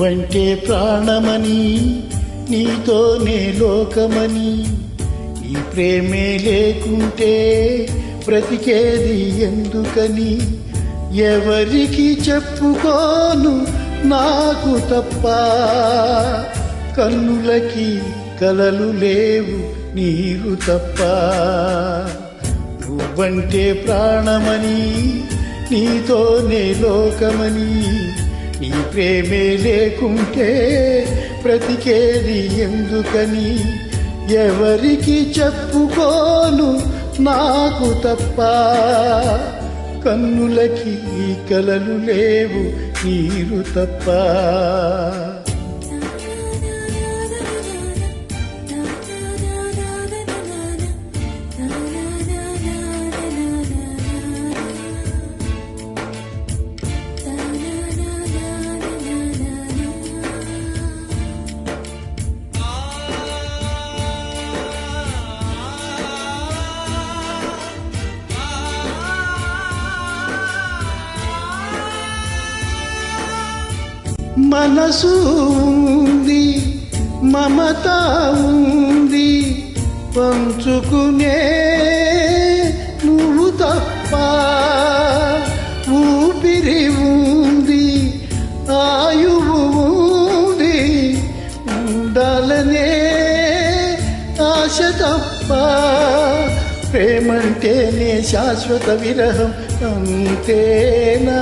నువ్వంటే ప్రాణమని, నీతోనే లోకమని, ఈ ప్రేమే లేకుంటే బ్రతికేది ఎందుకని, ఎవరికి చెప్పుకోను నాకు తప్ప, కన్నులకి కలలు లేవు నీరు తప్ప. నువ్వంటే ప్రాణమని, నీతోనే లోకమని, ఈ ప్రేమే లేకుంటే బ్రతికేది ఎందుకని, ఎవరికి చెప్పుకోను నాకు తప్ప, కన్నులకి కలలు లేవు నీరు తప్ప. మనసు ఉంది, మమత ఉంది, పంచుకునే నువ్వు తప్ప, ఊపిరి ఉంది, ఆయువు ఉంది, ఉండాలనే ఆశ తప్ప. ప్రేమంటేనే శాశ్వత విరహం అంతేనా,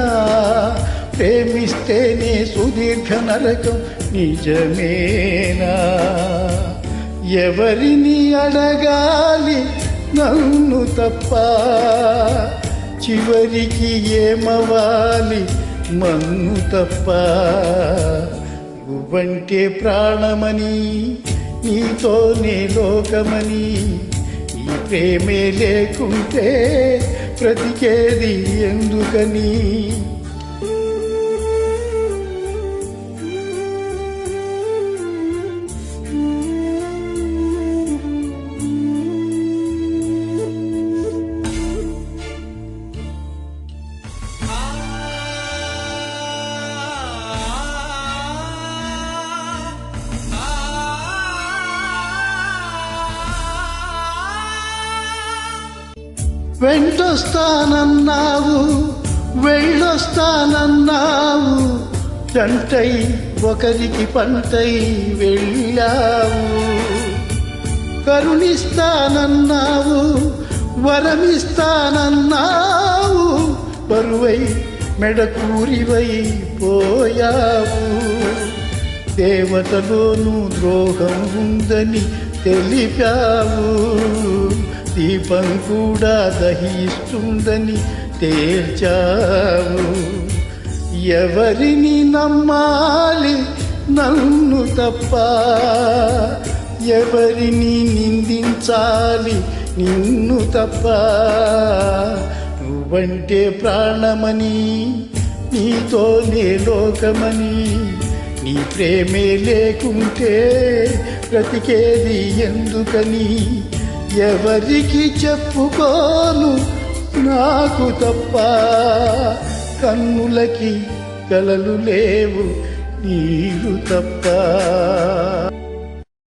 ప్రేమిస్తేనే సుదీర్ఘ నరకం నిజమేనా, ఎవరిని అడగాలి నన్ను తప్ప, చివరికి ఏమవాలి మన్ను తప్ప. నువ్వంటే ప్రాణమని, నీతోనే లోకమని, ఈ ప్రేమే లేకుంటే బ్రతికేది ఎందుకని. వెంటొస్తానన్నావు, వెళ్ళొస్తానన్నావు, జంటై ఒకరికి పంటై వెళ్ళావు. కరుణిస్తానన్నావు, వరమిస్తానన్నావు, బరువై మెడకూరివై పోయావు. దేవతలోనూ ద్రోహం ఉందని తెలిపావు, దీపం కూడా దహిస్తుందని తేల్చావు. ఎవరిని నమ్మాలి నన్ను తప్ప, ఎవరిని నిందించాలి నిన్ను తప్ప. నువ్వంటే ప్రాణమని, నీతోనే లోకమని, నీ ప్రేమే లేకుంటే బ్రతికేది ఎందుకని, ఎవరికి చెప్పుకోను నాకు తప్ప, కన్నులకి కలలు లేవు నీరు తప్ప.